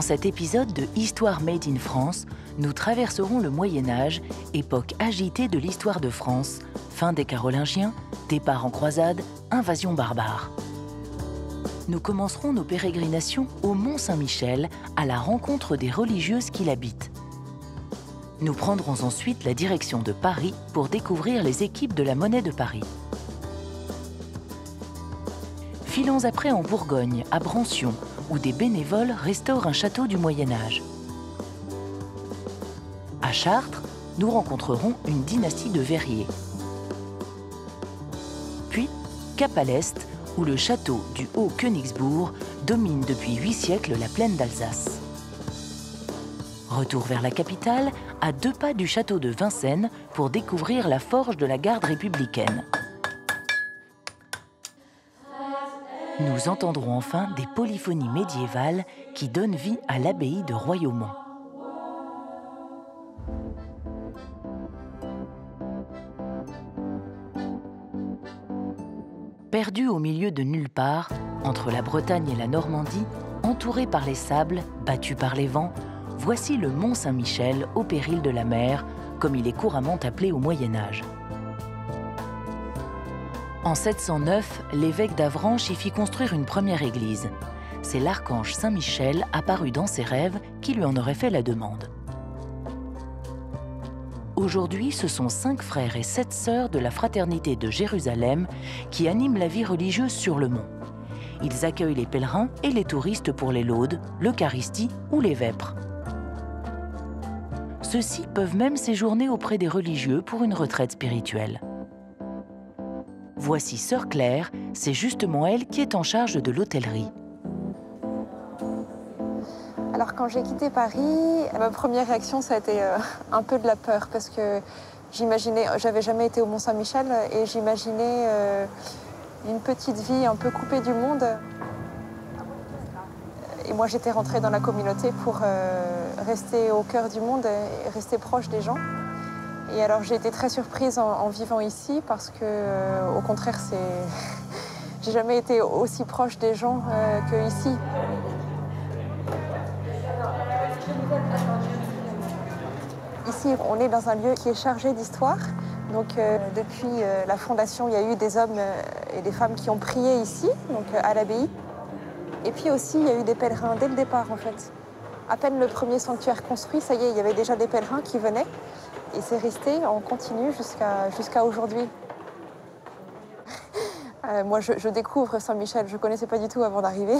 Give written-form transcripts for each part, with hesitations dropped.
cet épisode de Histoire Made in France, nous traverserons le Moyen-Âge, époque agitée de l'histoire de France, fin des Carolingiens, départ en croisade, invasion barbare. Nous commencerons nos pérégrinations au Mont-Saint-Michel, à la rencontre des religieuses qui l'habitent. Nous prendrons ensuite la direction de Paris pour découvrir les équipes de la Monnaie de Paris. Filons après en Bourgogne, à Brancion, où des bénévoles restaurent un château du Moyen-Âge. À Chartres, nous rencontrerons une dynastie de verriers. Puis, cap à l'est, où le château du Haut-Königsbourg domine depuis 8 siècles la plaine d'Alsace. Retour vers la capitale, à 2 pas du château de Vincennes, pour découvrir la forge de la garde républicaine. Nous entendrons enfin des polyphonies médiévales qui donnent vie à l'abbaye de Royaumont. Perdu au milieu de nulle part, entre la Bretagne et la Normandie, entouré par les sables, battu par les vents, voici le Mont Saint-Michel au péril de la mer, comme il est couramment appelé au Moyen-Âge. En 709, l'évêque d'Avranches y fit construire une première église. C'est l'archange Saint-Michel, apparu dans ses rêves, qui lui en aurait fait la demande. Aujourd'hui, ce sont 5 frères et 7 sœurs de la fraternité de Jérusalem qui animent la vie religieuse sur le mont. Ils accueillent les pèlerins et les touristes pour les laudes, l'Eucharistie ou les vêpres. Ceux-ci peuvent même séjourner auprès des religieux pour une retraite spirituelle. Voici Sœur Claire, c'est justement elle qui est en charge de l'hôtellerie. Alors quand j'ai quitté Paris, ma première réaction ça a été un peu de la peur parce que j'avais jamais été au Mont-Saint-Michel et j'imaginais une petite vie un peu coupée du monde. Et moi j'étais rentrée dans la communauté pour rester au cœur du monde et rester proche des gens. Et alors j'ai été très surprise en vivant ici parce que, au contraire, j'ai jamais été aussi proche des gens qu'ici. Ici, on est dans un lieu qui est chargé d'histoire. Donc depuis la fondation, il y a eu des hommes et des femmes qui ont prié ici, donc à l'abbaye. Et puis aussi, il y a eu des pèlerins dès le départ, en fait. À peine le premier sanctuaire construit, ça y est, il y avait déjà des pèlerins qui venaient. Et c'est resté en continu jusqu'à aujourd'hui. Moi, je découvre Saint-Michel, je ne connaissais pas du tout avant d'arriver.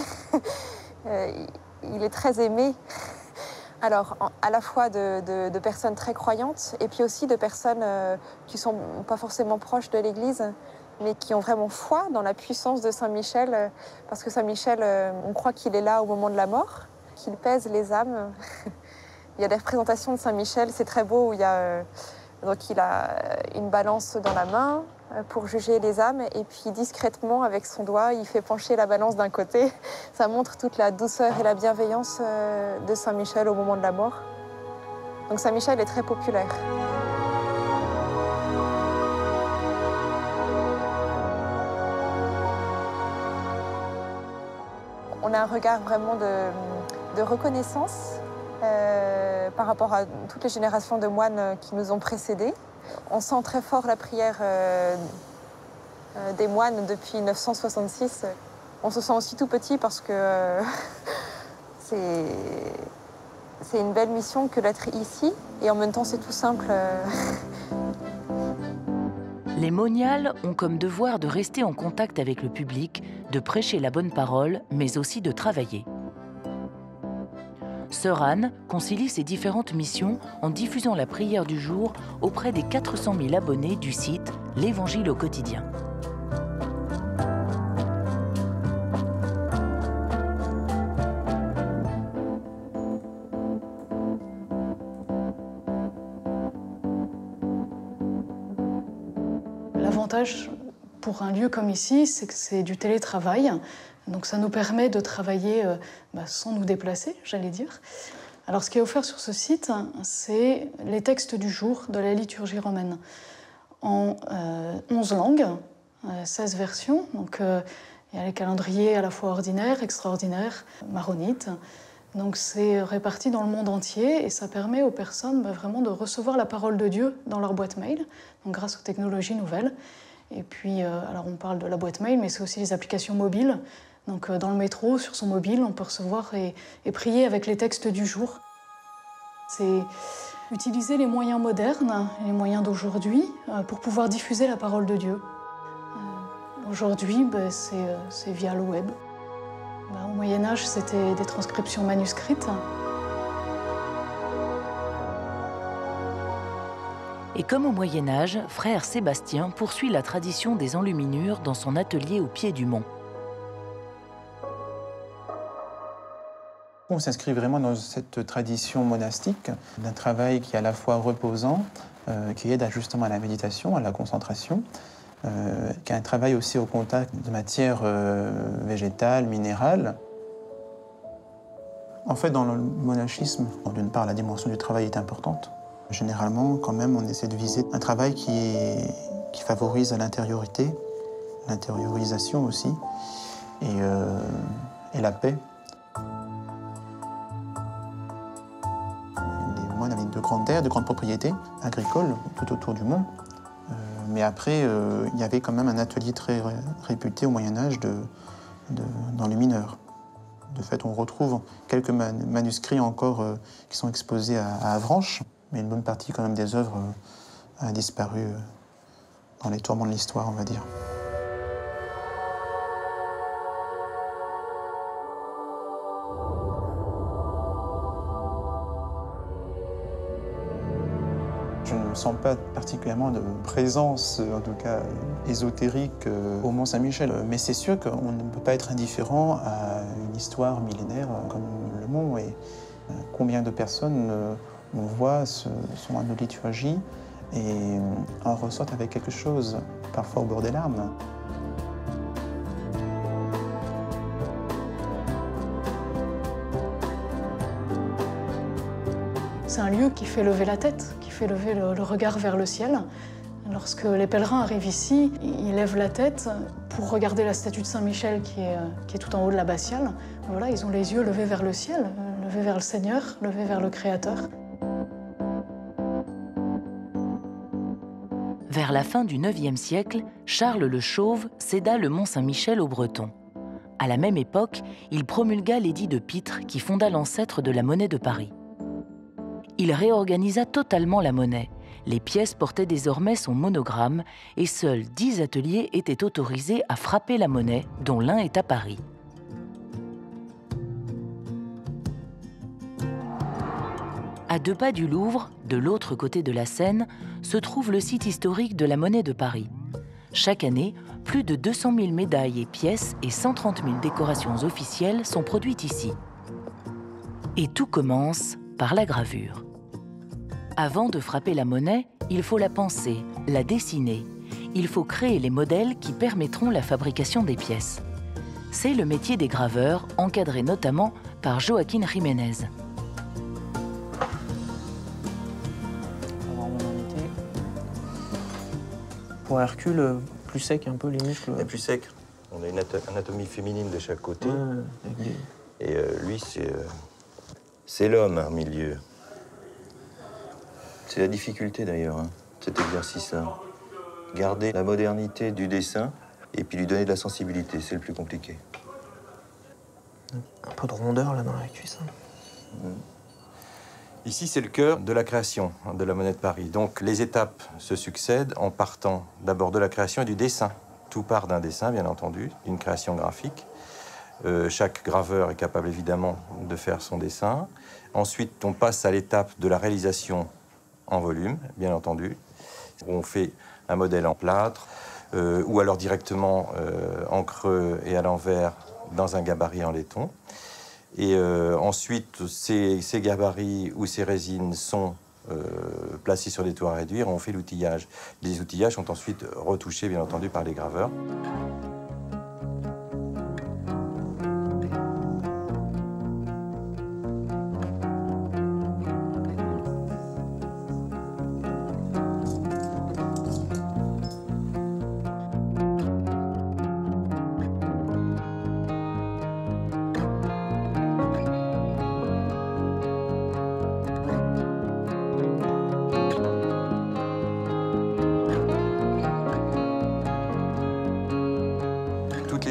Il est très aimé. Alors, à la fois de personnes très croyantes et puis aussi de personnes qui ne sont pas forcément proches de l'Église, mais qui ont vraiment foi dans la puissance de Saint-Michel. Parce que Saint-Michel, on croit qu'il est là au moment de la mort, qu'il pèse les âmes. Il y a des représentations de Saint-Michel, c'est très beau, où il a une balance dans la main pour juger les âmes, et puis discrètement, avec son doigt, il fait pencher la balance d'un côté. Ça montre toute la douceur et la bienveillance de Saint-Michel au moment de la mort. Donc Saint-Michel est très populaire. On a un regard vraiment de reconnaissance par rapport à toutes les générations de moines qui nous ont précédés. On sent très fort la prière des moines depuis 966. On se sent aussi tout petit parce que c'est une belle mission que d'être ici. Et en même temps, c'est tout simple. Les moniales ont comme devoir de rester en contact avec le public, de prêcher la bonne parole, mais aussi de travailler. Sœur Anne concilie ses différentes missions en diffusant la prière du jour auprès des 400 000 abonnés du site L'Évangile au quotidien. L'avantage pour un lieu comme ici, c'est que c'est du télétravail. Donc ça nous permet de travailler sans nous déplacer, j'allais dire. Alors ce qui est offert sur ce site, c'est les textes du jour de la liturgie romaine en 11 langues, 16 versions. Donc il y a les calendriers à la fois ordinaires, extraordinaires, maronites, Donc c'est réparti dans le monde entier et ça permet aux personnes vraiment de recevoir la parole de Dieu dans leur boîte mail, donc grâce aux technologies nouvelles. Et puis, alors on parle de la boîte mail, mais c'est aussi les applications mobiles. Donc dans le métro, sur son mobile, on peut recevoir et prier avec les textes du jour. C'est utiliser les moyens modernes, les moyens d'aujourd'hui, pour pouvoir diffuser la parole de Dieu. Aujourd'hui, c'est via le web. Au Moyen-Âge, c'était des transcriptions manuscrites. Et comme au Moyen-Âge, frère Sébastien poursuit la tradition des enluminures dans son atelier au pied du mont. On s'inscrit vraiment dans cette tradition monastique, d'un travail qui est à la fois reposant, qui aide justement à la méditation, à la concentration, qui a un travail aussi au contact de matières végétales, minérales. En fait, dans le monachisme, d'une part, la dimension du travail est importante. Généralement, quand même, on essaie de viser un travail qui favorise l'intériorité, l'intériorisation aussi, et la paix. Les moines avaient de grandes terres, de grandes propriétés agricoles tout autour du monde. Mais après, il y avait quand même un atelier très réputé au Moyen-Âge d'enlumineurs. De fait, on retrouve quelques manuscrits encore qui sont exposés à Avranches, mais une bonne partie quand même des œuvres a disparu dans les tourments de l'histoire, on va dire. Je ne sens pas particulièrement de présence, en tout cas ésotérique, au Mont-Saint-Michel. Mais c'est sûr qu'on ne peut pas être indifférent à une histoire millénaire comme le Mont. Et combien de personnes on voit sont à nos liturgies et en ressortent avec quelque chose, parfois au bord des larmes. C'est un lieu qui fait lever la tête, qui fait lever le regard vers le ciel. Lorsque les pèlerins arrivent ici, ils lèvent la tête pour regarder la statue de Saint-Michel qui est tout en haut de l'abbatiale. Voilà, ils ont les yeux levés vers le ciel, levés vers le Seigneur, levés vers le Créateur. Vers la fin du IXe siècle, Charles le Chauve céda le Mont-Saint-Michel aux Bretons. À la même époque, il promulgua l'édit de Pitre qui fonda l'ancêtre de la monnaie de Paris. Il réorganisa totalement la monnaie. Les pièces portaient désormais son monogramme et seuls 10 ateliers étaient autorisés à frapper la monnaie, dont l'un est à Paris. À 2 pas du Louvre, de l'autre côté de la Seine, se trouve le site historique de la monnaie de Paris. Chaque année, plus de 200 000 médailles et pièces et 130 000 décorations officielles sont produites ici. Et tout commence par la gravure. Avant de frapper la monnaie, il faut la penser, la dessiner. Il faut créer les modèles qui permettront la fabrication des pièces. C'est le métier des graveurs, encadré notamment par Joaquín Jiménez. Pour Hercule, plus sec un peu les muscles. Et plus sec. On a une anatomie féminine de chaque côté. Et lui, c'est l'homme au milieu. C'est la difficulté d'ailleurs, hein, cet exercice-là. Garder la modernité du dessin et puis lui donner de la sensibilité, c'est le plus compliqué. Un peu de rondeur là dans la cuisse. Ici, c'est le cœur de la création de la monnaie de Paris. Donc, les étapes se succèdent en partant d'abord de la création et du dessin. Tout part d'un dessin, bien entendu, d'une création graphique. Chaque graveur est capable, évidemment, de faire son dessin. Ensuite, on passe à l'étape de la réalisation en volume, bien entendu. On fait un modèle en plâtre, ou alors directement en creux et à l'envers dans un gabarit en laiton. Et ensuite, ces gabarits ou ces résines sont placés sur des tours à réduire et on fait l'outillage. Les outillages sont ensuite retouchés, bien entendu, par les graveurs.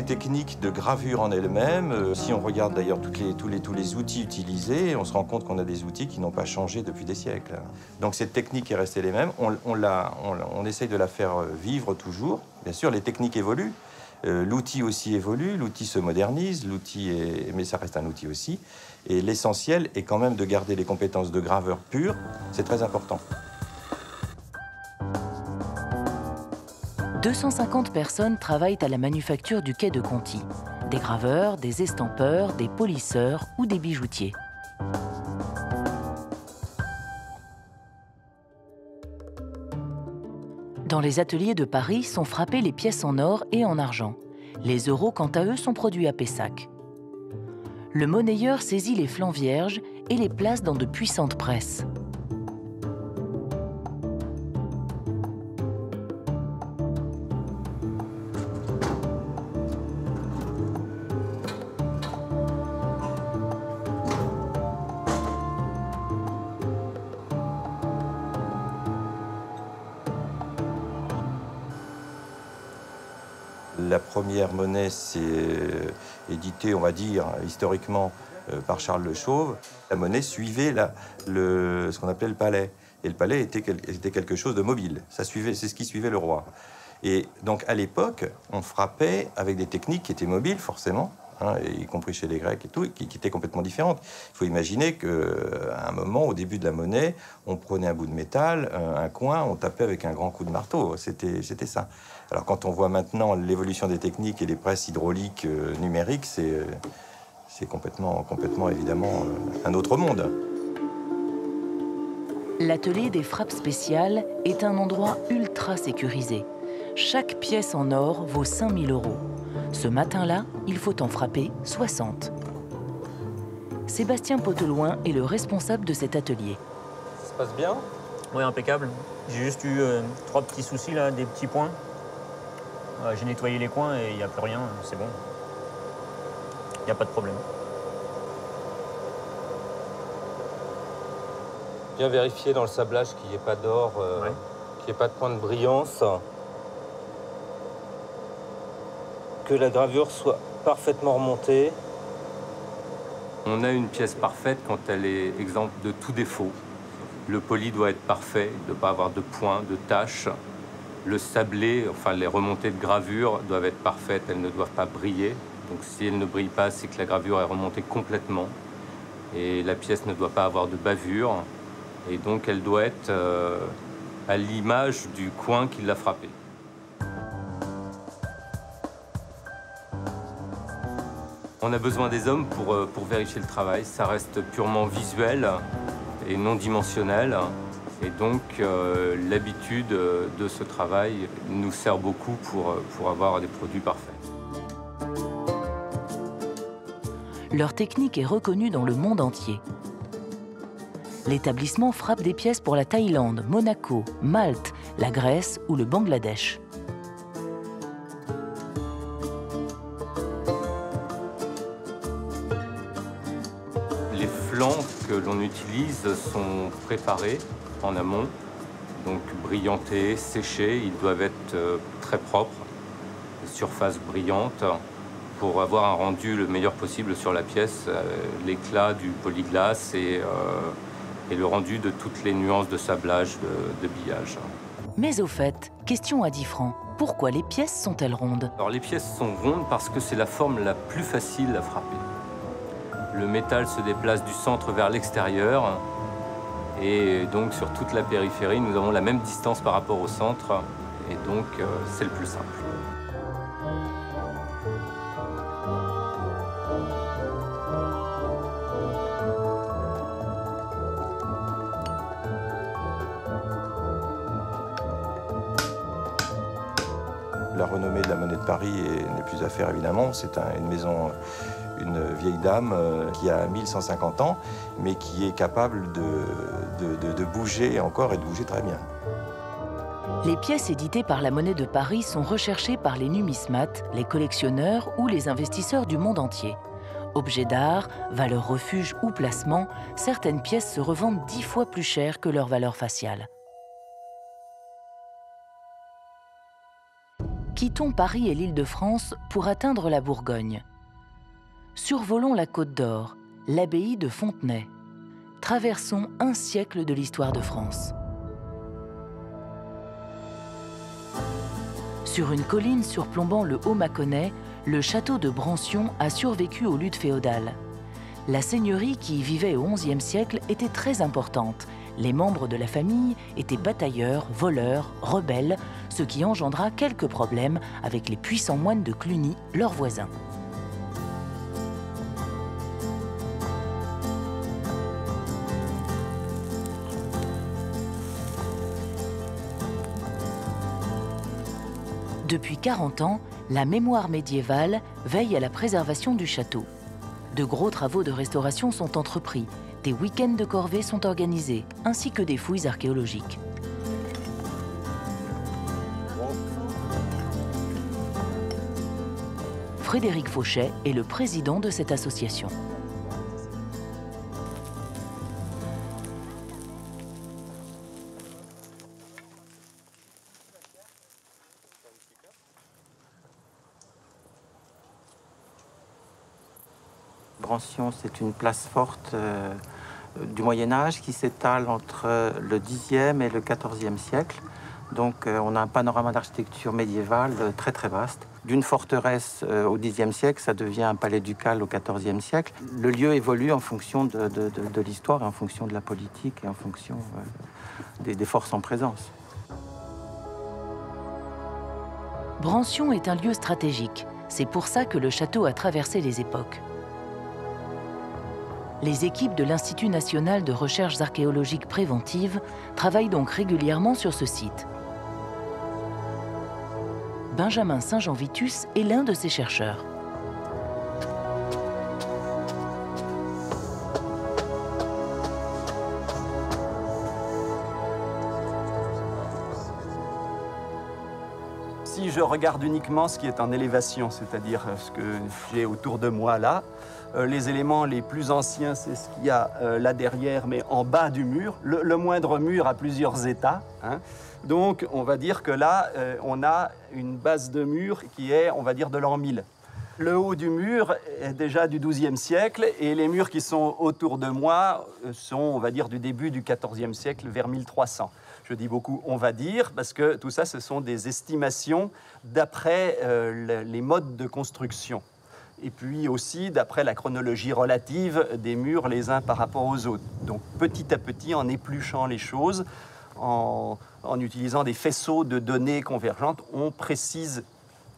les techniques de gravure en elles-mêmes, si on regarde d'ailleurs tous les outils utilisés, on se rend compte qu'on a des outils qui n'ont pas changé depuis des siècles. Donc cette technique est restée les mêmes. On essaye de la faire vivre toujours. Bien sûr, les techniques évoluent. L'outil aussi évolue, l'outil se modernise, mais ça reste un outil aussi. Et l'essentiel est quand même de garder les compétences de graveur pur. C'est très important. 250 personnes travaillent à la manufacture du quai de Conty. Des graveurs, des estampeurs, des polisseurs ou des bijoutiers. Dans les ateliers de Paris sont frappées les pièces en or et en argent. Les euros, quant à eux, sont produits à Pessac. Le monnayeur saisit les flancs vierges et les place dans de puissantes presses. La première monnaie s'est éditée, on va dire, historiquement, par Charles Le Chauve. La monnaie suivait ce qu'on appelait le palais. Et le palais était quelque chose de mobile. C'est ce qui suivait le roi. Et donc, à l'époque, on frappait avec des techniques qui étaient mobiles, forcément, hein, y compris chez les Grecs et tout, qui étaient complètement différentes. Il faut imaginer qu'à un moment, au début de la monnaie, on prenait un bout de métal, un coin, on tapait avec un grand coup de marteau. C'était ça. Alors, quand on voit maintenant l'évolution des techniques et les presses hydrauliques numériques, c'est complètement, évidemment, un autre monde. L'atelier des frappes spéciales est un endroit ultra sécurisé. Chaque pièce en or vaut 5 000 €. Ce matin-là, il faut en frapper 60. Sébastien Poteloin est le responsable de cet atelier. Ça se passe bien? Oui, impeccable. J'ai juste eu 3 petits soucis, là, des petits points. J'ai nettoyé les coins et il n'y a plus rien, c'est bon. Il n'y a pas de problème. Bien vérifier dans le sablage qu'il n'y ait pas d'or, qu'il n'y ait pas de point de brillance. Que la gravure soit parfaitement remontée. On a une pièce parfaite quand elle est exempte de tout défaut. Le poli doit être parfait, il ne doit pas avoir de points, de taches. Le sablé, enfin les remontées de gravure doivent être parfaites, elles ne doivent pas briller. Donc si elles ne brillent pas, c'est que la gravure est remontée complètement. Et la pièce ne doit pas avoir de bavure. Et donc elle doit être à l'image du coin qui l'a frappée. On a besoin des hommes pour vérifier le travail. Ça reste purement visuel et non dimensionnel. Et donc, l'habitude de ce travail nous sert beaucoup pour avoir des produits parfaits. Leur technique est reconnue dans le monde entier. L'établissement frappe des pièces pour la Thaïlande, Monaco, Malte, la Grèce ou le Bangladesh. Les flancs que l'on utilise sont préparés en amont, donc brillantés, séchés. Ils doivent être très propres, surface brillante, pour avoir un rendu le meilleur possible sur la pièce, l'éclat du polyglace et le rendu de toutes les nuances de sablage, de billage. Mais au fait, question à 10 francs, pourquoi les pièces sont-elles rondes? Alors les pièces sont rondes parce que c'est la forme la plus facile à frapper. Le métal se déplace du centre vers l'extérieur et donc sur toute la périphérie, nous avons la même distance par rapport au centre et donc c'est le plus simple. La renommée de la monnaie de Paris n'est plus à faire, évidemment. C'est une maison, une vieille dame qui a 1150 ans, mais qui est capable de bouger encore et de bouger très bien. Les pièces éditées par la Monnaie de Paris sont recherchées par les numismates, les collectionneurs ou les investisseurs du monde entier. Objets d'art, valeur refuge ou placement, certaines pièces se revendent 10 fois plus cher que leur valeur faciale. Quittons Paris et l'Île-de-France pour atteindre la Bourgogne. Survolons la Côte d'Or, l'abbaye de Fontenay. Traversons un siècle de l'histoire de France. Sur une colline surplombant le Haut-Mâconnais, le château de Brancion a survécu aux luttes féodales. La seigneurie qui y vivait au XIe siècle était très importante. Les membres de la famille étaient batailleurs, voleurs, rebelles, ce qui engendra quelques problèmes avec les puissants moines de Cluny, leurs voisins. Depuis 40 ans, la mémoire médiévale veille à la préservation du château. De gros travaux de restauration sont entrepris, des week-ends de corvée sont organisés, ainsi que des fouilles archéologiques. Frédéric Fauchet est le président de cette association. Brancion, c'est une place forte du Moyen-Âge qui s'étale entre le Xe et le XIVe siècle. Donc on a un panorama d'architecture médiévale très très vaste. D'une forteresse au Xe siècle, ça devient un palais ducal au XIVe siècle. Le lieu évolue en fonction de l'histoire, en fonction de la politique et en fonction des forces en présence. Brancion est un lieu stratégique. C'est pour ça que le château a traversé les époques. Les équipes de l'Institut national de recherches archéologiques préventives travaillent donc régulièrement sur ce site. Benjamin Saint-Jean-Vitus est l'un de ces chercheurs. Si je regarde uniquement ce qui est en élévation, c'est-à-dire ce que j'ai autour de moi là, les éléments les plus anciens, c'est ce qu'il y a là derrière, mais en bas du mur. Le moindre mur a plusieurs états, hein. Donc, on va dire que là, on a une base de mur qui est, on va dire, de l'an 1000. Le haut du mur est déjà du XIIe siècle et les murs qui sont autour de moi sont, on va dire, du début du XIVe siècle, vers 1300. Je dis beaucoup « on va dire » parce que tout ça, ce sont des estimations d'après les modes de construction. Et puis aussi d'après la chronologie relative des murs les uns par rapport aux autres. Donc petit à petit, en épluchant les choses, en utilisant des faisceaux de données convergentes, on précise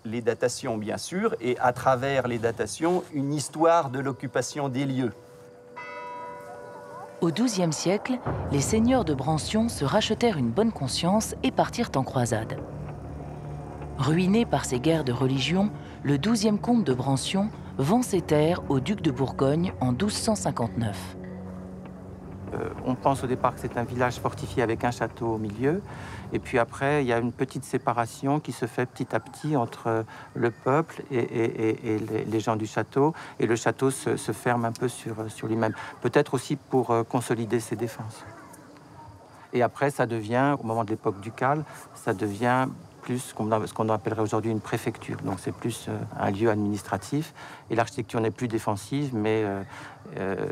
les datations, bien sûr, et à travers les datations, une histoire de l'occupation des lieux. Au XIIe siècle, les seigneurs de Brancion se rachetèrent une bonne conscience et partirent en croisade. Ruiné par ces guerres de religion, le 12e comte de Brancion vend ses terres au duc de Bourgogne en 1259. On pense au départ que c'est un village fortifié avec un château au milieu. Et puis après, il y a une petite séparation qui se fait petit à petit entre le peuple et les gens du château. Et le château se ferme un peu sur lui-même. Peut-être aussi pour consolider ses défenses. Et après, ça devient, au moment de l'époque ducale, ça devient plus ce qu'on appellerait aujourd'hui une préfecture. Donc c'est plus un lieu administratif. Et l'architecture n'est plus défensive, mais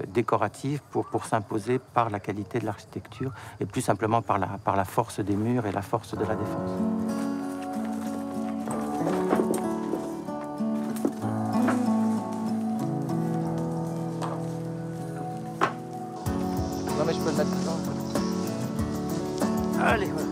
décorative pour s'imposer par la qualité de l'architecture et plus simplement par la force des murs et la force de la défense. Non mais je peux le mettre dedans. Allez, voilà.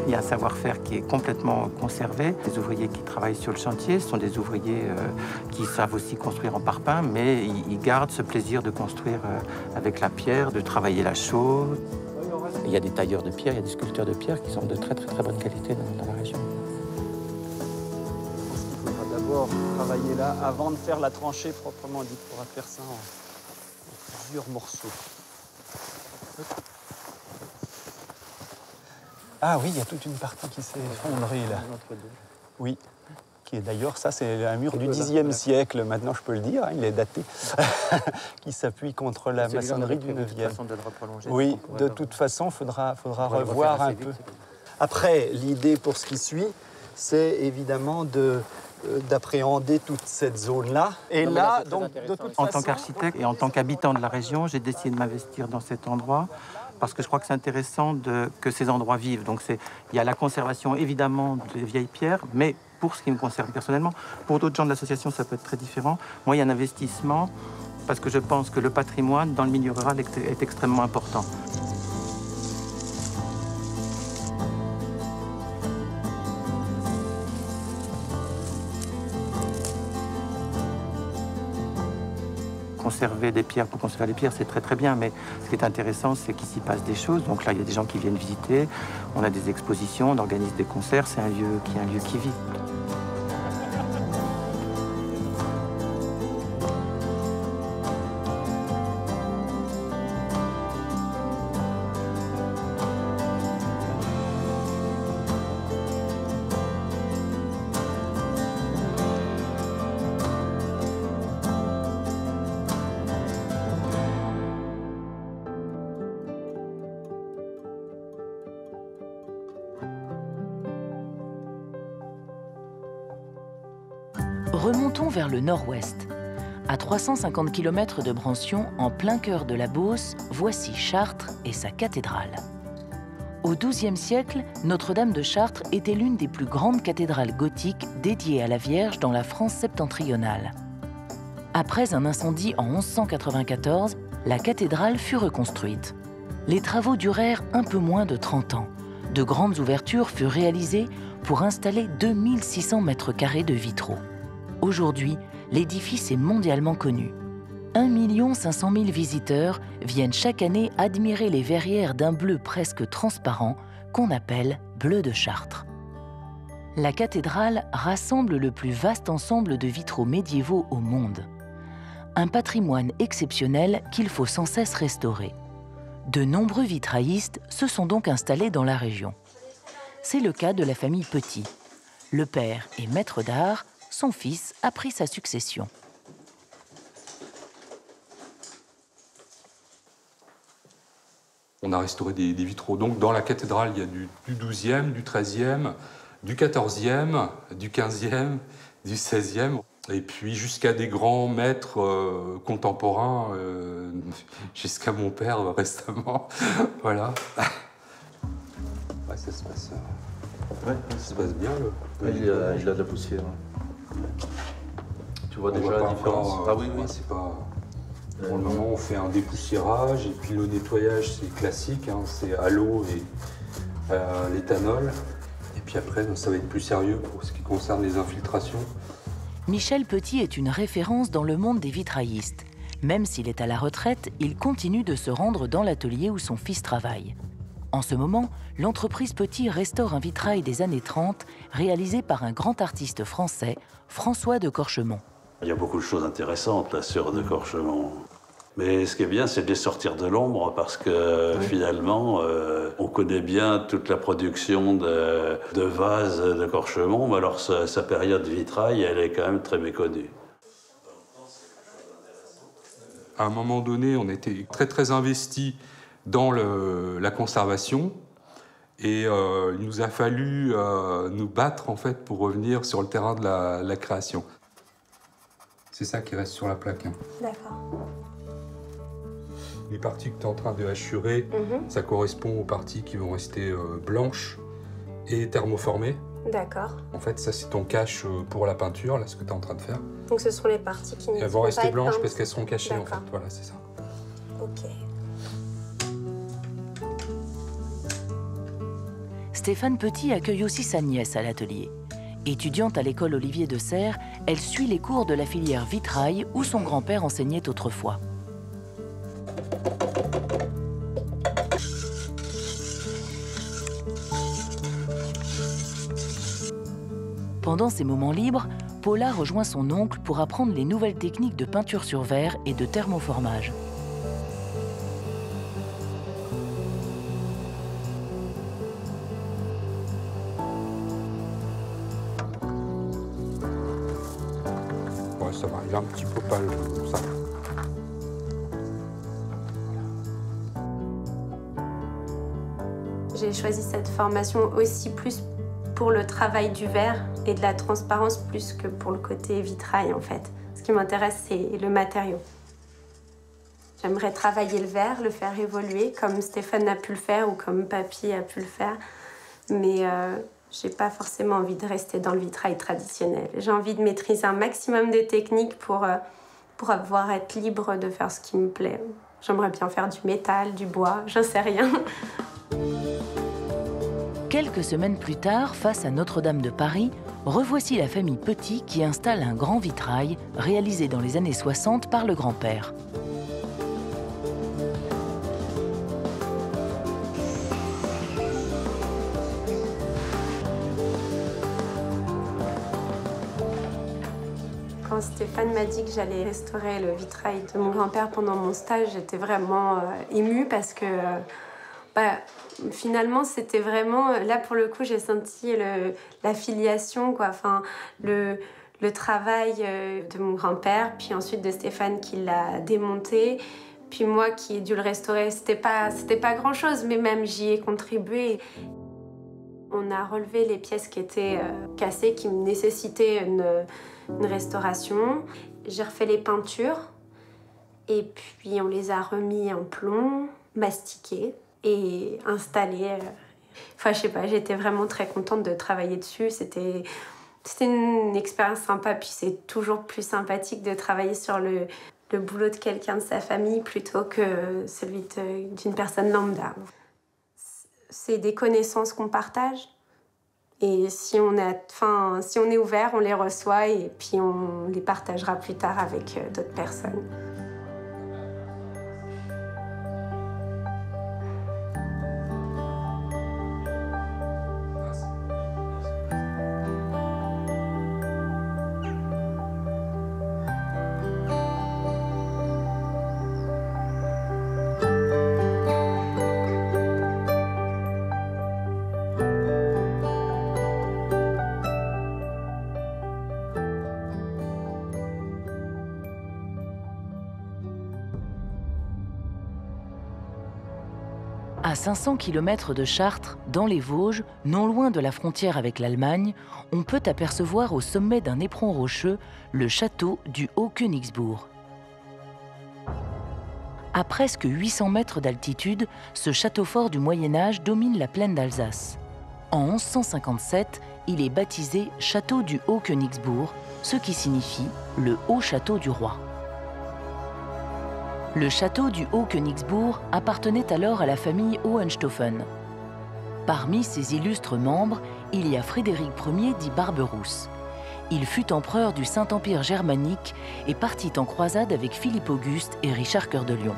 Il y a un savoir-faire qui est complètement conservé. Les ouvriers qui travaillent sur le chantier sont des ouvriers qui savent aussi construire en parpaing, mais ils gardent ce plaisir de construire avec la pierre, de travailler la chaux. Il y a des tailleurs de pierre, il y a des sculpteurs de pierre qui sont de très bonne qualité dans la région. Je pense qu'il faudra d'abord travailler là avant de faire la tranchée proprement dite. On pourra faire ça en plusieurs morceaux. Ah oui, il y a toute une partie qui s'est effondrée là. Oui, qui est d'ailleurs, ça c'est un mur du Xe siècle, maintenant je peux le dire, hein, il est daté, qui s'appuie contre la maçonnerie du IXe. Oui, de toute façon, il faudra revoir un peu. Après, l'idée pour ce qui suit, c'est évidemment d'appréhender toute cette zone-là. Et là, donc, de toute façon... En tant qu'architecte et en tant qu'habitant de la région, j'ai décidé de m'investir dans cet endroit parce que je crois que c'est intéressant que ces endroits vivent. Donc il y a la conservation, évidemment, des vieilles pierres, mais pour ce qui me concerne personnellement, pour d'autres gens de l'association, ça peut être très différent. Moi, il y a un investissement parce que je pense que le patrimoine dans le milieu rural est extrêmement important. Conserver des pierres pour conserver les pierres, c'est très très bien, mais ce qui est intéressant, c'est qu'il s'y passe des choses. Donc là, il y a des gens qui viennent visiter, on a des expositions, on organise des concerts, c'est un lieu qui vit. Remontons vers le nord-ouest. À 350 km de Brancion, en plein cœur de la Beauce, voici Chartres et sa cathédrale. Au XIIe siècle, Notre-Dame de Chartres était l'une des plus grandes cathédrales gothiques dédiées à la Vierge dans la France septentrionale. Après un incendie en 1194, la cathédrale fut reconstruite. Les travaux durèrent un peu moins de 30 ans. De grandes ouvertures furent réalisées pour installer 2600 mètres carrés de vitraux. Aujourd'hui, l'édifice est mondialement connu. 1 500 000 visiteurs viennent chaque année admirer les verrières d'un bleu presque transparent qu'on appelle bleu de Chartres. La cathédrale rassemble le plus vaste ensemble de vitraux médiévaux au monde. Un patrimoine exceptionnel qu'il faut sans cesse restaurer. De nombreux vitraillistes se sont donc installés dans la région. C'est le cas de la famille Petit. Le père est maître d'art, son fils a pris sa succession. On a restauré des vitraux. Donc dans la cathédrale, il y a du XIIe, du XIIIe, du XIVe, du XVe, du XVIe, et puis jusqu'à des grands maîtres contemporains, jusqu'à mon père récemment. Voilà. Ouais, ça se passe, ça se passe bien. Il a de la poussière. Tu vois déjà la différence? Ah oui, oui. C'est pas... Pour le moment, on fait un dépoussiérage et puis le nettoyage, c'est classique, hein, c'est à l'eau et à l'éthanol. Et puis après, ça va être plus sérieux pour ce qui concerne les infiltrations. Michel Petit est une référence dans le monde des vitraillistes. Même s'il est à la retraite, il continue de se rendre dans l'atelier où son fils travaille. En ce moment, l'entreprise Petit restaure un vitrail des années 30 réalisé par un grand artiste français, François de Corchemont. Il y a beaucoup de choses intéressantes là sur de Corchemont. Mais ce qui est bien, c'est de les sortir de l'ombre parce que finalement, on connaît bien toute la production de vases de Corchemont, mais alors sa période vitrail, elle est quand même très méconnue. À un moment donné, on était très investis dans la conservation et il nous a fallu nous battre en fait pour revenir sur le terrain de la création. C'est ça qui reste sur la plaque. Hein. D'accord. Les parties que tu es en train de hachurer, ça correspond aux parties qui vont rester blanches et thermoformées. D'accord. En fait, ça c'est ton cache pour la peinture, là, ce que tu es en train de faire. Donc ce sont les parties qui ne elles vont rester blanches parce qu'elles seront cachées en fait. Voilà, c'est ça. Ok. Stéphane Petit accueille aussi sa nièce à l'atelier. Étudiante à l'école Olivier de Serres, elle suit les cours de la filière vitrail où son grand-père enseignait autrefois. Pendant ses moments libres, Paula rejoint son oncle pour apprendre les nouvelles techniques de peinture sur verre et de thermoformage. avait un petit popal comme ça. J'ai choisi cette formation aussi plus pour le travail du verre et de la transparence plus que pour le côté vitrail en fait. Ce qui m'intéresse, c'est le matériau. J'aimerais travailler le verre, le faire évoluer comme Stéphane a pu le faire ou comme Papy a pu le faire. Mais j'ai pas forcément envie de rester dans le vitrail traditionnel. J'ai envie de maîtriser un maximum de techniques pour pouvoir être libre de faire ce qui me plaît. J'aimerais bien faire du métal, du bois, j'en sais rien. Quelques semaines plus tard, face à Notre-Dame de Paris, revoici la famille Petit qui installe un grand vitrail réalisé dans les années 60 par le grand-père. Quand Stéphane m'a dit que j'allais restaurer le vitrail de mon grand-père pendant mon stage, j'étais vraiment émue parce que finalement, c'était vraiment... Là, pour le coup, j'ai senti la filiation, quoi. Enfin, le travail de mon grand-père, puis ensuite de Stéphane qui l'a démonté, puis moi qui ai dû le restaurer. C'était pas grand-chose, mais même j'y ai contribué. On a relevé les pièces qui étaient cassées, qui nécessitaient une restauration. J'ai refait les peintures et puis on les a remis en plomb, mastiqués et installés. Enfin, je sais pas, j'étais vraiment très contente de travailler dessus. C'était une expérience sympa, puis c'est toujours plus sympathique de travailler sur le boulot de quelqu'un de sa famille plutôt que celui d'une personne lambda. C'est des connaissances qu'on partage. Et si on est ouvert, on les reçoit et puis on les partagera plus tard avec d'autres personnes. À 500 km de Chartres, dans les Vosges, non loin de la frontière avec l'Allemagne, on peut apercevoir au sommet d'un éperon rocheux le château du Haut-Königsbourg. À presque 800 mètres d'altitude, ce château fort du Moyen-Âge domine la plaine d'Alsace. En 1157, il est baptisé château du Haut-Königsbourg, ce qui signifie le haut château du roi. Le château du Haut-Königsbourg appartenait alors à la famille Hohenstaufen. Parmi ses illustres membres, il y a Frédéric Ier dit Barberousse. Il fut empereur du Saint-Empire germanique et partit en croisade avec Philippe Auguste et Richard Cœur de Lion.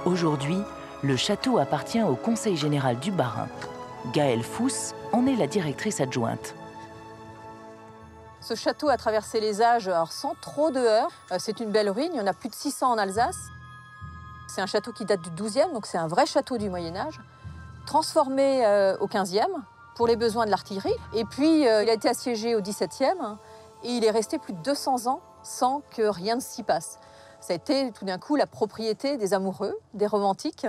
Aujourd'hui, le château appartient au Conseil général du Bas-Rhin. Gaëlle Fuss en est la directrice adjointe. Ce château a traversé les âges sans trop de heurts. C'est une belle ruine, il y en a plus de 600 en Alsace. C'est un château qui date du XIIe, donc c'est un vrai château du Moyen-Âge, transformé au XVe pour les besoins de l'artillerie. Et puis il a été assiégé au XVIIe et il est resté plus de 200 ans sans que rien ne s'y passe. Ça a été tout d'un coup la propriété des amoureux, des romantiques,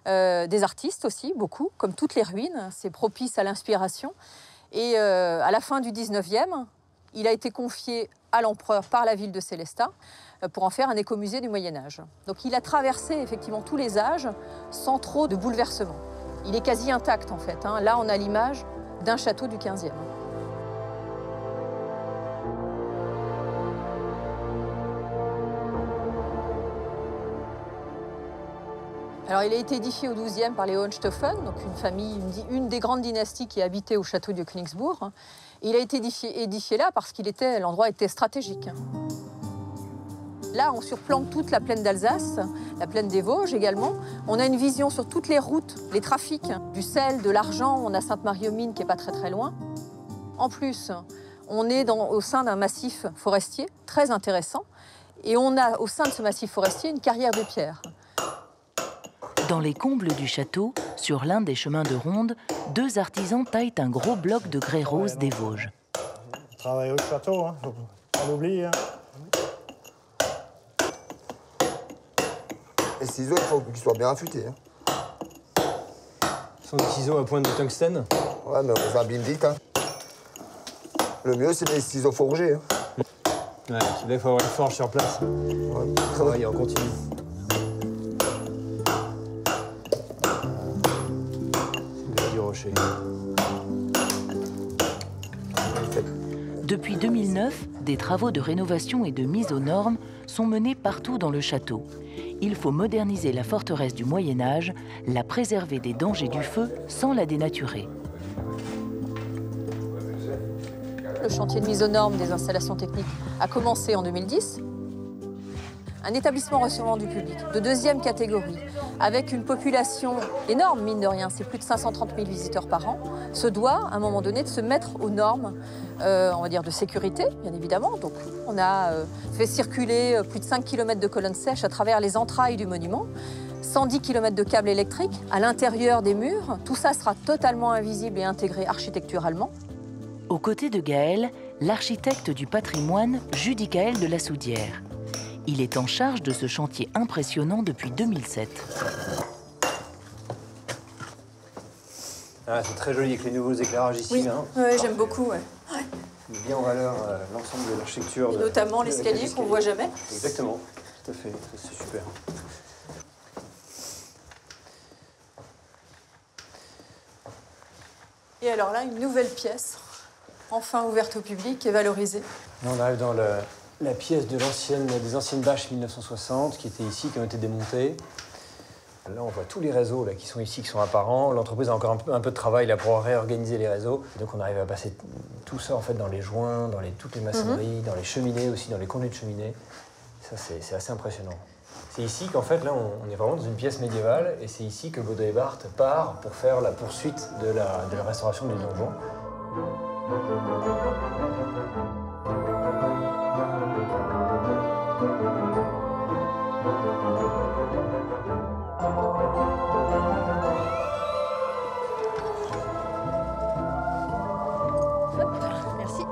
des artistes aussi, beaucoup, comme toutes les ruines. C'est propice à l'inspiration. Et à la fin du XIXe, il a été confié à l'empereur par la ville de Sélestat pour en faire un écomusée du Moyen-Âge. Donc il a traversé effectivement tous les âges sans trop de bouleversements. Il est quasi intact en fait. Là, on a l'image d'un château du XVe. Alors, il a été édifié au XIIe par les Hohenstaufen, donc une famille, une des grandes dynasties qui habitait au château de Königsbourg. Il a été édifié là parce que l'endroit était stratégique. Là, on surplombe toute la plaine d'Alsace, la plaine des Vosges également. On a une vision sur toutes les routes, les trafics, du sel, de l'argent. On a Sainte-Marie-aux-Mines qui n'est pas très très loin. En plus, on est au sein d'un massif forestier très intéressant. Et on a au sein de ce massif forestier une carrière de pierre. Dans les combles du château, sur l'un des chemins de ronde, deux artisans taillent un gros bloc de grès rose des Vosges. travaille au château, hein, faut pas l'oublier. Hein. Les ciseaux, il faut qu'ils soient bien affûtés. Hein. Ce sont des ciseaux à pointe de tungstène? Ouais, mais on abîme vite. Hein. Le mieux, c'est des ciseaux forgés. Hein. Ouais, il faut avoir une forge sur place. Ouais. Travailler en continu. C'est du rocher. Depuis 2009, des travaux de rénovation et de mise aux normes sont menés partout dans le château. Il faut moderniser la forteresse du Moyen-Âge, la préserver des dangers du feu sans la dénaturer. Le chantier de mise aux normes des installations techniques a commencé en 2010. Un établissement recevant du public de deuxième catégorie, avec une population énorme, mine de rien, c'est plus de 530 000 visiteurs par an, se doit, à un moment donné, de se mettre aux normes, on va dire, de sécurité, bien évidemment. Donc, on a fait circuler plus de 5 km de colonnes sèches à travers les entrailles du monument, 110 km de câbles électriques à l'intérieur des murs. Tout ça sera totalement invisible et intégré architecturalement. Aux côtés de Gaël, l'architecte du patrimoine, Judicaël de la Soudière. Il est en charge de ce chantier impressionnant depuis 2007. Ah, c'est très joli avec les nouveaux éclairages ici. Oui, hein. ouais, j'aime beaucoup. Ouais. met bien en valeur l'ensemble de l'architecture. Notamment l'escalier qu'on ne voit jamais. Exactement, tout à fait, c'est super. Et alors là, une nouvelle pièce, enfin ouverte au public et valorisée. Là, on arrive dans la pièce des anciennes bâches 1960 qui étaient ici, qui ont été démontées. Là, on voit tous les réseaux là, qui sont ici, qui sont apparents. L'entreprise a encore un peu de travail là, pour réorganiser les réseaux. Et donc, on arrive à passer tout ça en fait, dans les joints, dans toutes les maçonneries, dans les cheminées aussi, dans les conduits de cheminée. Ça, c'est assez impressionnant. C'est ici qu'en fait, là, on est vraiment dans une pièce médiévale. Et c'est ici que Baudot et Barthes part pour faire la poursuite de la restauration du donjon. Merci.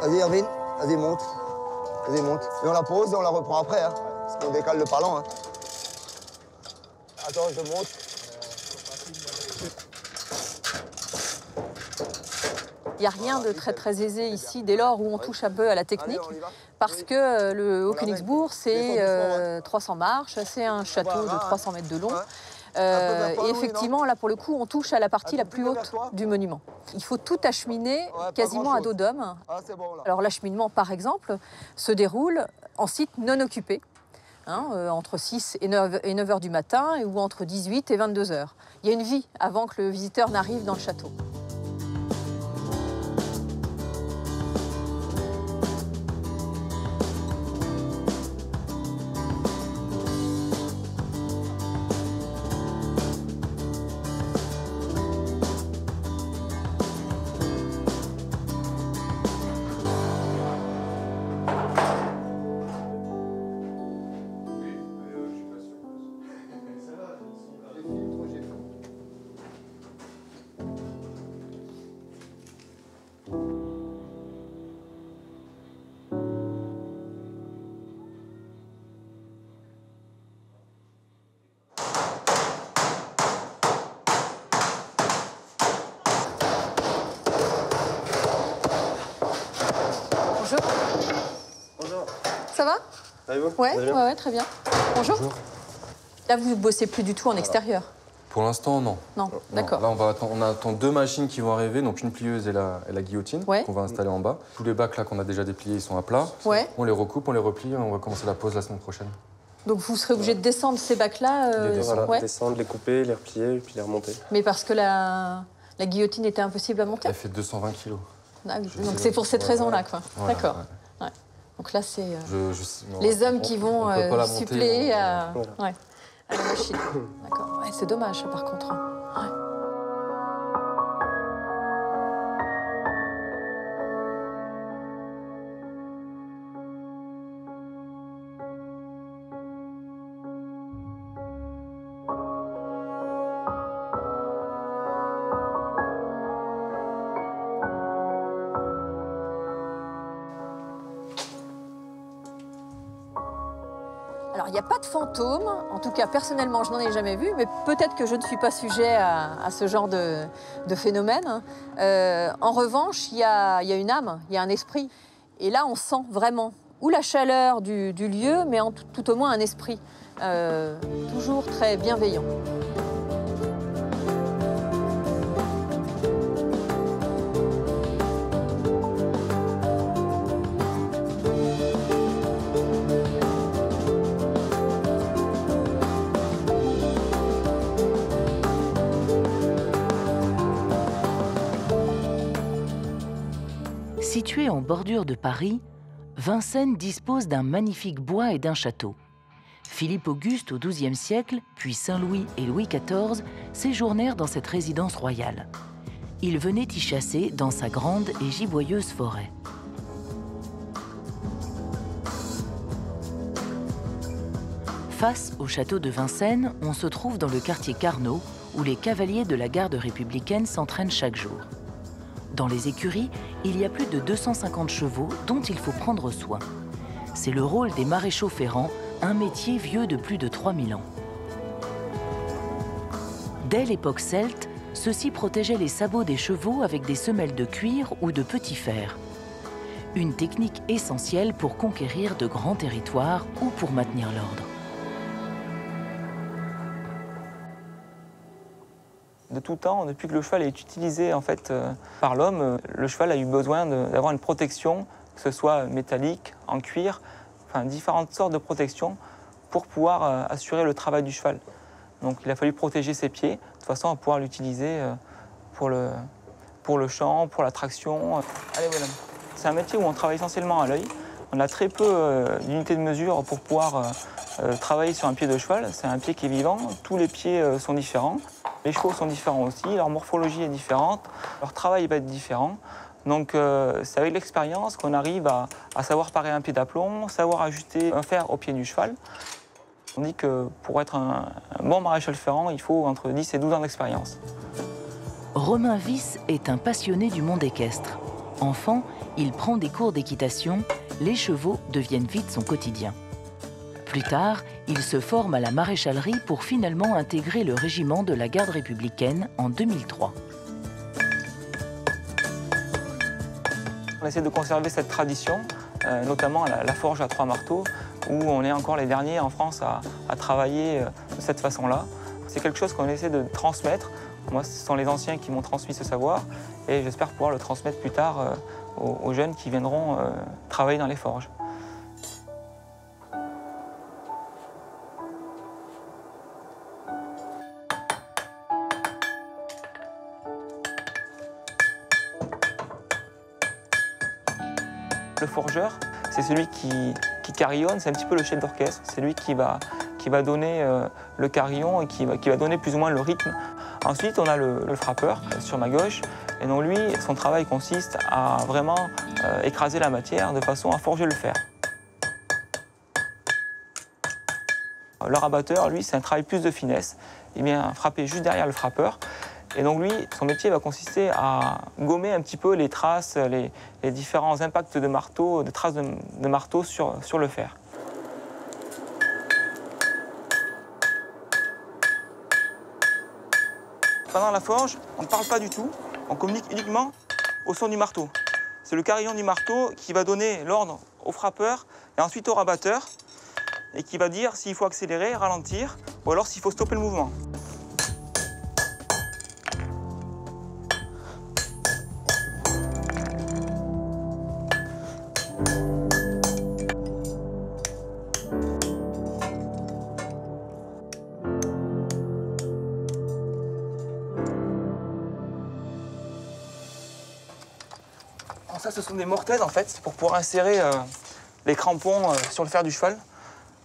Vas-y, Erwin, vas-y, monte. Vas-y, monte. Et on la pose et on la reprend après, hein, parce qu'on décale le parlant. Hein. Attends, je monte. Il n'y a rien de très aisé ici, dès lors où on touche un peu à la technique, parce que le Haut-Königsbourg, c'est 300 marches, c'est un château de 300 mètres de long. Et effectivement, là, pour le coup, on touche à la partie la plus haute du monument. Il faut tout acheminer quasiment à dos d'homme. Alors l'acheminement, par exemple, se déroule en site non occupé, hein, entre 6 et 9 heures du matin, ou entre 18 et 22 heures. Il y a une vie avant que le visiteur n'arrive dans le château. Bonjour. Bonjour. Ça va? Ouais, très bien. Bonjour. Là, vous ne bossez plus du tout en extérieur? Pour l'instant, non. Non, d'accord. Là, on attend 2 machines qui vont arriver, donc une plieuse et la guillotine, qu'on va installer en bas. Tous les bacs là qu'on a déjà dépliés, ils sont à plat. Ouais. On les recoupe, on les replie et on va commencer la pose la semaine prochaine. Donc vous serez obligé de descendre ces bacs-là descendre, les couper, les replier et puis les remonter. Mais parce que la guillotine était impossible à monter? Elle fait 220 kilos. Ah oui. Donc c'est pour cette raison-là, quoi. Voilà, d'accord. Ouais. Ouais. Donc là, c'est non, les hommes qui vont suppléer à la machine. D'accord. Ouais, c'est dommage, ça, par contre. Ouais. Alors, il n'y a pas de fantôme. En tout cas, personnellement, je n'en ai jamais vu, mais peut-être que je ne suis pas sujet à ce genre de phénomène. En revanche, il y a une âme, il y a un esprit. Et là, on sent vraiment ou la chaleur du lieu, mais tout au moins un esprit toujours très bienveillant. Situé en bordure de Paris, Vincennes dispose d'un magnifique bois et d'un château. Philippe Auguste, au XIIe siècle, puis Saint-Louis et Louis XIV séjournèrent dans cette résidence royale. Ils venaient y chasser dans sa grande et giboyeuse forêt. Face au château de Vincennes, on se trouve dans le quartier Carnot, où les cavaliers de la garde républicaine s'entraînent chaque jour. Dans les écuries, il y a plus de 250 chevaux dont il faut prendre soin. C'est le rôle des maréchaux ferrants, un métier vieux de plus de 3000 ans. Dès l'époque celte, ceux-ci protégeaient les sabots des chevaux avec des semelles de cuir ou de petits fers. Une technique essentielle pour conquérir de grands territoires ou pour maintenir l'ordre. De tout temps, depuis que le cheval est utilisé en fait, par l'homme, le cheval a eu besoin d'avoir une protection, que ce soit métallique, en cuir, enfin différentes sortes de protections pour pouvoir assurer le travail du cheval. Donc il a fallu protéger ses pieds de façon à pouvoir l'utiliser pour le champ, pour la traction. Allez, voilà. C'est un métier où on travaille essentiellement à l'œil. On a très peu d'unités de mesure pour pouvoir travailler sur un pied de cheval. C'est un pied qui est vivant, tous les pieds sont différents. Les chevaux sont différents aussi, leur morphologie est différente, leur travail va être différent. Donc c'est avec l'expérience qu'on arrive à savoir parer un pied d'aplomb, savoir ajuster un fer au pied du cheval. On dit que pour être un bon maréchal ferrant, il faut entre 10 et 12 ans d'expérience. Romain Wyss est un passionné du monde équestre. Enfant, il prend des cours d'équitation, les chevaux deviennent vite son quotidien. Plus tard, il se forme à la maréchalerie pour finalement intégrer le régiment de la garde républicaine en 2003. On essaie de conserver cette tradition, notamment à la forge à 3 marteaux, où on est encore les derniers en France à travailler de cette façon-là. C'est quelque chose qu'on essaie de transmettre. Moi, ce sont les anciens qui m'ont transmis ce savoir, et j'espère pouvoir le transmettre plus tard aux jeunes qui viendront travailler dans les forges. Le forgeur, c'est celui qui carillonne, c'est un petit peu le chef d'orchestre. C'est lui qui va donner le carillon et qui va donner plus ou moins le rythme. Ensuite, on a le frappeur sur ma gauche. Et donc lui, son travail consiste à vraiment écraser la matière de façon à forger le fer. Le rabatteur, lui, c'est un travail plus de finesse. Il vient frapper juste derrière le frappeur. Et donc lui, son métier va consister à gommer un petit peu les traces, les différents impacts de marteau, de traces de marteau sur le fer. Pendant la forge, on ne parle pas du tout, on communique uniquement au son du marteau. C'est le carillon du marteau qui va donner l'ordre au frappeur et ensuite au rabatteur et qui va dire s'il faut accélérer, ralentir ou alors s'il faut stopper le mouvement. Ça, ce sont des mortaises en fait, c'est pour pouvoir insérer les crampons sur le fer du cheval,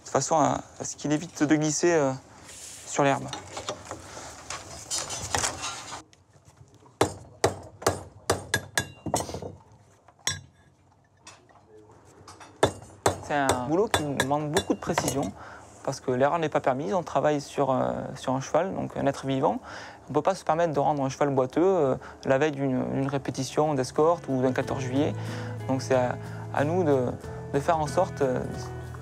de façon à ce qu'il évite de glisser sur l'herbe. C'est un boulot qui demande beaucoup de précision, parce que l'erreur n'est pas permise, on travaille sur un cheval, donc un être vivant. On ne peut pas se permettre de rendre un cheval boiteux la veille d'une répétition d'escorte ou d'un 14 juillet. Donc c'est à nous de faire en sorte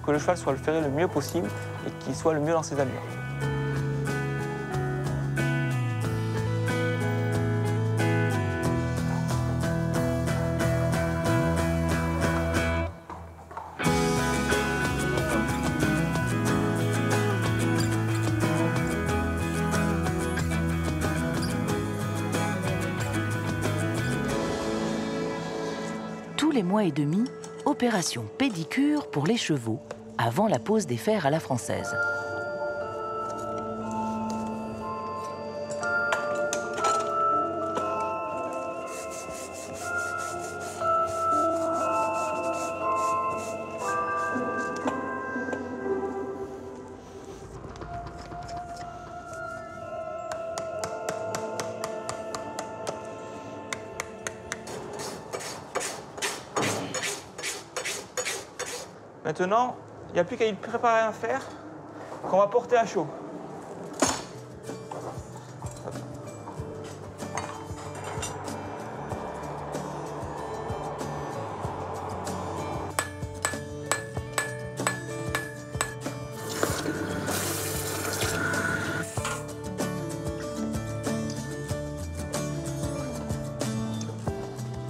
que le cheval soit ferré le mieux possible et qu'il soit le mieux dans ses allures. Tous les mois et demi, opération pédicure pour les chevaux, avant la pose des fers à la française. Maintenant, il n'y a plus qu'à y préparer un fer qu'on va porter à chaud.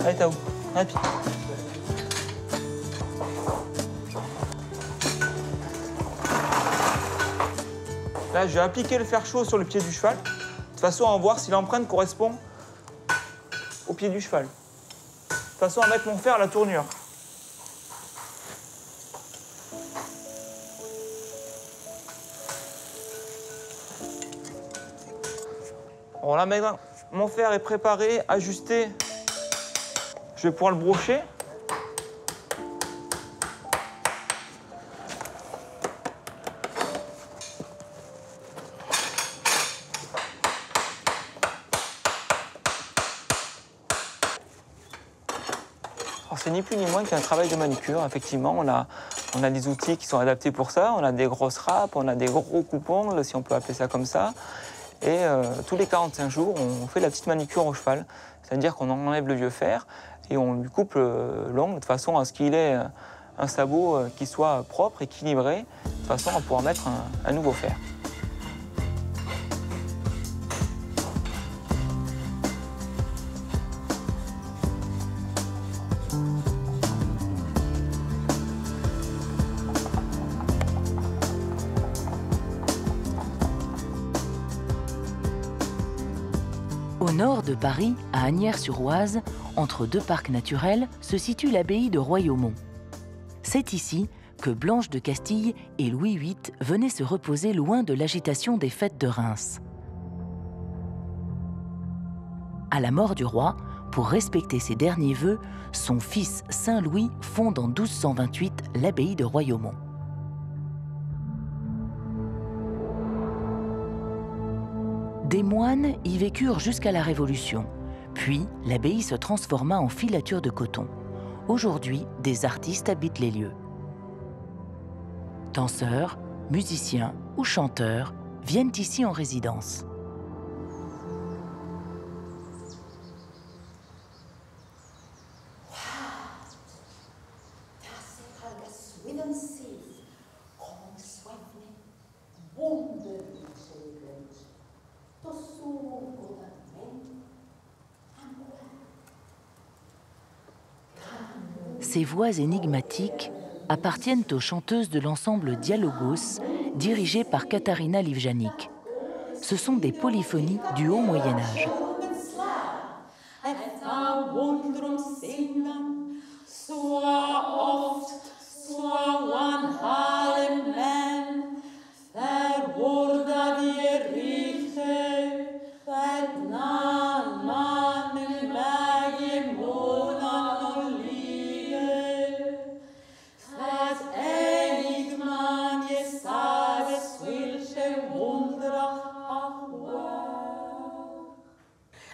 Allez, Tao, un pied. Là, je vais appliquer le fer chaud sur le pied du cheval, de façon à voir si l'empreinte correspond au pied du cheval. De façon à mettre mon fer à la tournure. Bon, là, maintenant, mon fer est préparé, ajusté. Je vais pouvoir le brocher. C'est ni plus ni moins qu'un travail de manucure. Effectivement, on a des outils qui sont adaptés pour ça. On a des grosses râpes, on a des gros coupons, si on peut appeler ça comme ça. Et tous les 45 jours, on fait la petite manucure au cheval. C'est-à-dire qu'on enlève le vieux fer et on lui coupe l'ongle de façon à ce qu'il ait un sabot qui soit propre, équilibré, de façon à pouvoir mettre un nouveau fer. Au nord de Paris, à Asnières-sur-Oise, entre deux parcs naturels, se situe l'abbaye de Royaumont. C'est ici que Blanche de Castille et Louis VIII venaient se reposer loin de l'agitation des fêtes de Reims. À la mort du roi, pour respecter ses derniers vœux, son fils Saint-Louis fonde en 1228 l'abbaye de Royaumont. Des moines y vécurent jusqu'à la Révolution, puis l'abbaye se transforma en filature de coton. Aujourd'hui, des artistes habitent les lieux. Danseurs, musiciens ou chanteurs viennent ici en résidence. Ces voix énigmatiques appartiennent aux chanteuses de l'ensemble Dialogos, dirigé par Katharina Livjanik. Ce sont des polyphonies du Haut Moyen-Âge.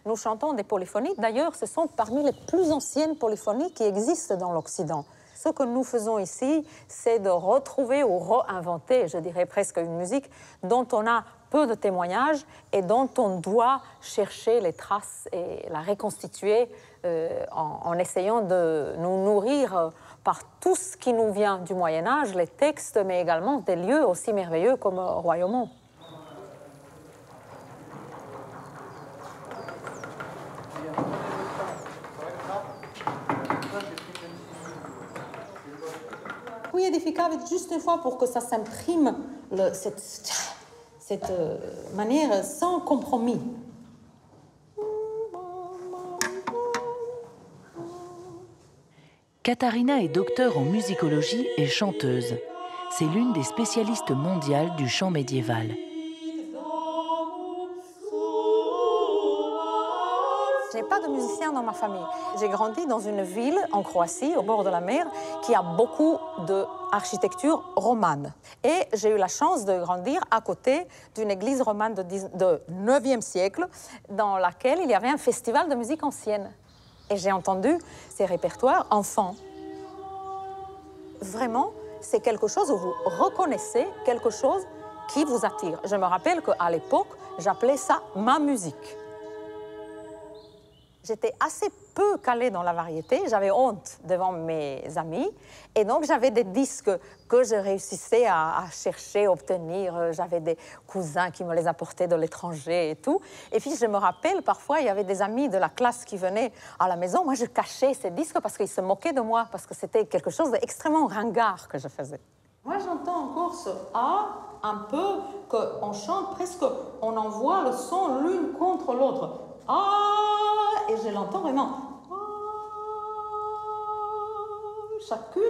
Nous chantons des polyphonies. D'ailleurs, ce sont parmi les plus anciennes polyphonies qui existent dans l'Occident. Ce que nous faisons ici, c'est de retrouver ou réinventer, je dirais presque une musique dont on a peu de témoignages et dont on doit chercher les traces et la reconstituer en essayant de nous nourrir par tout ce qui nous vient du Moyen-Âge, les textes, mais également des lieux aussi merveilleux comme Royaumont. Qui edificavit juste une fois pour que ça s'imprime, cette manière sans compromis. Katharina est docteure en musicologie et chanteuse. C'est l'une des spécialistes mondiales du chant médiéval. Je n'ai pas de musicien dans ma famille. J'ai grandi dans une ville en Croatie, au bord de la mer, qui a beaucoup d'architecture romane. Et j'ai eu la chance de grandir à côté d'une église romane de 9e siècle, dans laquelle il y avait un festival de musique ancienne. Et j'ai entendu ces répertoires enfants. Vraiment, c'est quelque chose où vous reconnaissez quelque chose qui vous attire. Je me rappelle qu'à l'époque, j'appelais ça ma musique. J'étais assez peu calée dans la variété, j'avais honte devant mes amis, et donc j'avais des disques que je réussissais à chercher, à obtenir. J'avais des cousins qui me les apportaient de l'étranger et tout. Et puis je me rappelle, parfois, il y avait des amis de la classe qui venaient à la maison. Moi, je cachais ces disques parce qu'ils se moquaient de moi, parce que c'était quelque chose d'extrêmement ringard que je faisais. Moi, j'entends encore ce « A » un peu, qu'on chante presque, on envoie le son l'une contre l'autre. « A » et je l'entends vraiment. Chacune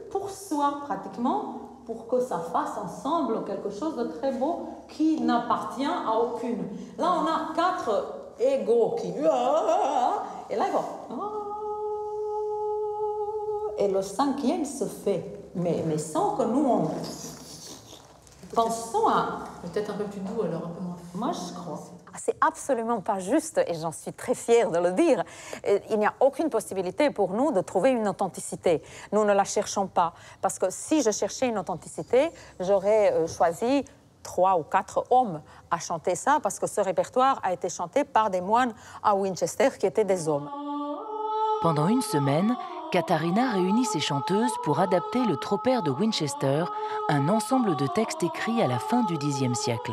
pour soi, pratiquement, pour que ça fasse ensemble quelque chose de très beau qui n'appartient à aucune. Là, on a 4 égaux qui... Et là, ils vont... Et le 5e se fait, mais sans que nous, on... Pensons à... Peut-être un peu plus doux, alors un peu moins. Moi, je crois. C'est absolument pas juste, et j'en suis très fière de le dire. Il n'y a aucune possibilité pour nous de trouver une authenticité. Nous ne la cherchons pas, parce que si je cherchais une authenticité, j'aurais choisi 3 ou 4 hommes à chanter ça, parce que ce répertoire a été chanté par des moines à Winchester qui étaient des hommes. Pendant une semaine, Katharina réunit ses chanteuses pour adapter le Tropaire de Winchester, un ensemble de textes écrits à la fin du Xe siècle.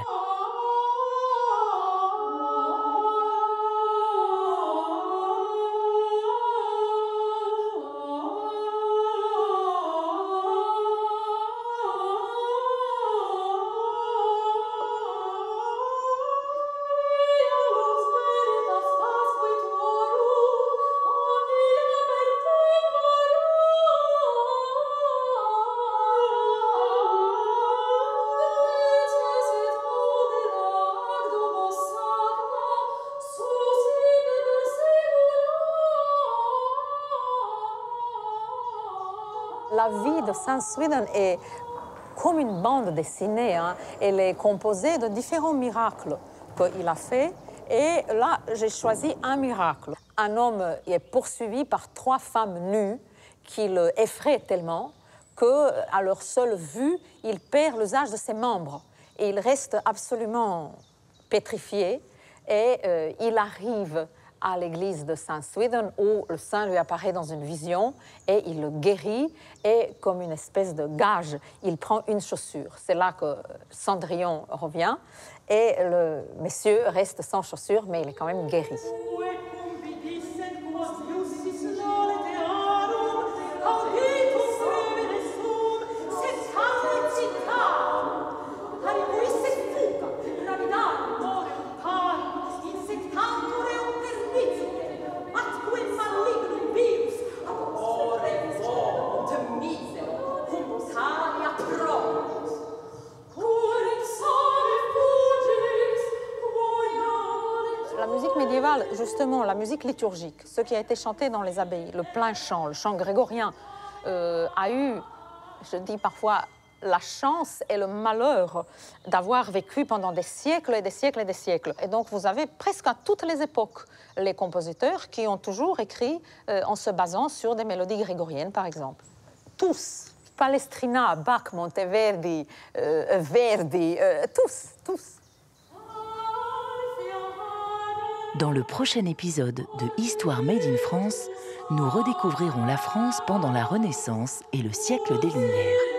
La vie de Saint Swithin est comme une bande dessinée. Hein. Elle est composée de différents miracles qu'il a fait. Et là, j'ai choisi un miracle. Un homme est poursuivi par 3 femmes nues qui le effraient tellement qu'à leur seule vue, il perd l'usage de ses membres. Et il reste absolument pétrifié. Et il arrive à l'église de Saint Swithin où le saint lui apparaît dans une vision et il le guérit et comme une espèce de gage, il prend une chaussure. C'est là que Cendrillon revient et le monsieur reste sans chaussure mais il est quand même guéri. Justement, la musique liturgique, ce qui a été chanté dans les abbayes, le plein chant, le chant grégorien, a eu, je dis parfois, la chance et le malheur d'avoir vécu pendant des siècles et des siècles et des siècles. Et donc, vous avez presque à toutes les époques les compositeurs qui ont toujours écrit en se basant sur des mélodies grégoriennes, par exemple. Tous. Palestrina, Bach, Monteverdi, Verdi, tous. Dans le prochain épisode de Histoire Made in France, nous redécouvrirons la France pendant la Renaissance et le siècle des Lumières.